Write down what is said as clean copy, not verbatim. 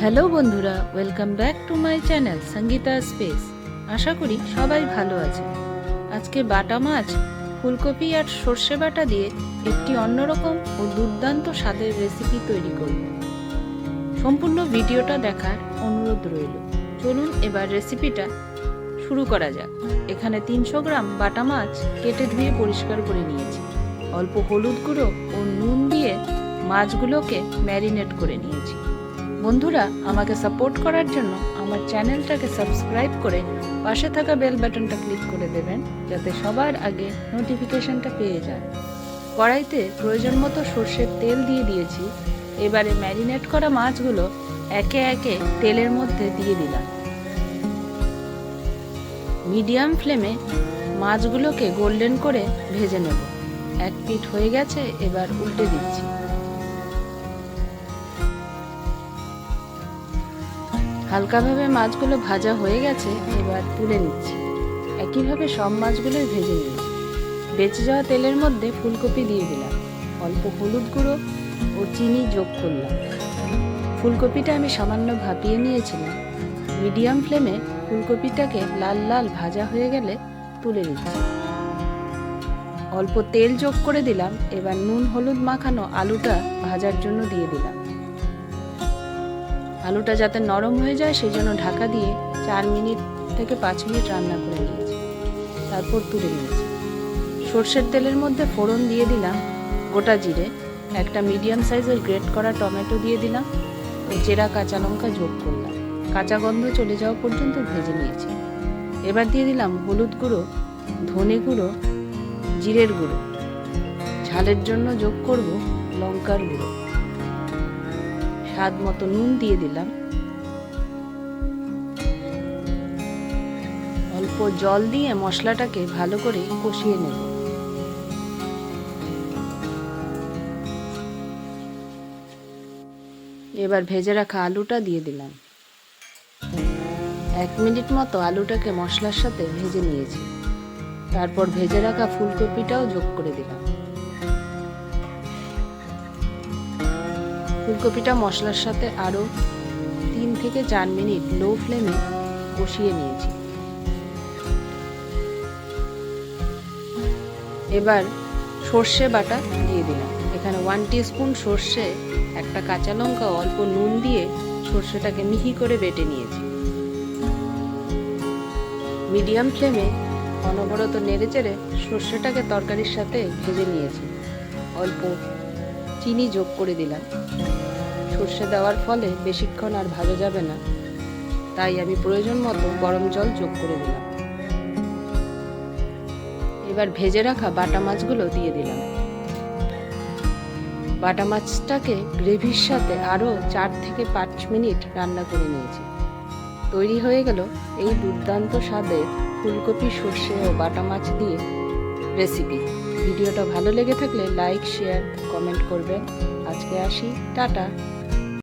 Hello বন্ধুরা, welcome back to my channel Sangeeta space. আশা করি সবাই ভালো আছেন। আজকে বাটা মাছ, ফুলকপি আর সর্ষে বাটা দিয়ে একটি অন্যরকম ও দুর্দান্ত স্বাদের রেসিপি তৈরি করব। সম্পূর্ণ ভিডিওটা দেখার অনুরোধ রইল। চলুন এবার রেসিপিটা শুরু করা যাক। এখানে 300 গ্রাম বাটা মাছ কেটে ধুয়ে পরিষ্কার করে নিয়েছি। অল্প হলুদ গুঁড়ো ও নুন দিয়ে মাছগুলোকে ম্যারিনেট করে নিয়েছি। বন্ধুরা, আমাকে সাপোর্ট করার জন্য আমার চ্যানেলটাকে সাবস্ক্রাইব করে পাশে থাকা বেল বাটনটা ক্লিক করে দেবেন, যাতে সবার আগে নোটিফিকেশনটা পেয়ে যান। কড়াইতে প্রয়োজন মতো সর্ষের তেল দিয়ে দিয়েছি। এবারে ম্যারিনেট করা মাছগুলো একে একে তেলের মধ্যে দিয়ে দিলাম। মিডিয়াম ফ্লেমে মাছগুলোকে গোল্ডেন করে ভেজে নেব। এক পিঠ হয়ে গেছে, এবার উল্টে দিচ্ছি। হালকাভাবে মাছগুলো ভাজা হয়ে গেছে, এবার তুলে নিচ্ছি। একইভাবে সব মাছগুলোই ভেজে নিয়েছি। বেঁচে যাওয়া তেলের মধ্যে ফুলকপি দিয়ে দিলাম। অল্প হলুদ গুঁড়ো ও চিনি যোগ করলাম। ফুলকপিটা আমি সামান্য ভাপিয়ে নিয়েছিলাম। মিডিয়াম ফ্লেমে ফুলকপিটাকে লাল লাল ভাজা হয়ে গেলে তুলে নিচ্ছি। অল্প তেল যোগ করে দিলাম। এবার নুন হলুদ মাখানো আলুটা ভাজার জন্য দিয়ে দিলাম। আলুটা যাতে নরম হয়ে যায় সেই জন্য ঢাকা দিয়ে 4 মিনিট থেকে 5 মিনিট রান্না করে নিয়েছি। তারপর তুলে নিয়েছি। সর্ষের তেলের মধ্যে ফোড়ন দিয়ে দিলাম গোটা জিরে, একটা মিডিয়াম সাইজের গ্রেট করা টমেটো দিয়ে দিলাম ও চেরা কাঁচা লঙ্কা যোগ করলাম। কাঁচা গন্ধ চলে যাওয়া পর্যন্ত ভেজে নিয়েছি। এবার দিয়ে দিলাম হলুদ গুঁড়ো, ধনে গুঁড়ো, জিরের গুঁড়ো। ঝালের জন্য যোগ করব লঙ্কার গুঁড়ো। স্বাদ মতো নুন দিয়ে দিলাম। অল্প জল দিয়ে মশলাটাকে ভালো করে কষিয়ে নেব। এবার ভেজে রাখা আলুটা দিয়ে দিলাম। 1 মিনিট মতো আলুটাকে মশলার সাথে ভেজে নিয়েছি। তারপর ভেজে রাখা ফুলকপিটাও যোগ করে দিলাম। ফুলকপিটা মশলার সাথে আরও 3 থেকে 4 মিনিট লো ফ্লেমে কষিয়ে নিয়েছি। এবার সর্ষে বাটা দিয়ে দিলাম। এখানে 1 টিস্পুন সর্ষে, একটা কাঁচা লঙ্কা, অল্প নুন দিয়ে সর্ষেটাকে মিহি করে বেটে নিয়েছি। মিডিয়াম ফ্লেমে অনবরত নেড়েচেড়ে সর্ষেটাকে তরকারির সাথে ভেজে নিয়েছি। অল্প চিনি যোগ করে দিলাম। সর্ষে দেওয়ার ফলে বেশিক্ষণ আর ভাজা যাবে না, তাই আমি প্রয়োজন মতো গরম জল যোগ করে দিলাম। এবার ভেজে রাখা বাটা মাছগুলো দিয়ে দিলাম। বাটা মাছটাকে গ্রেভির সাথে আরও 4 থেকে 5 মিনিট রান্না করে নিয়েছি। তৈরি হয়ে গেল এই দুর্দান্ত স্বাদের ফুলকপি, সর্ষে ও বাটা মাছ দিয়ে রেসিপি। ভিডিওটা ভালো লেগে থাকলে লাইক, শেয়ার, কমেন্ট করবেন। আজকে আসি, টাটা।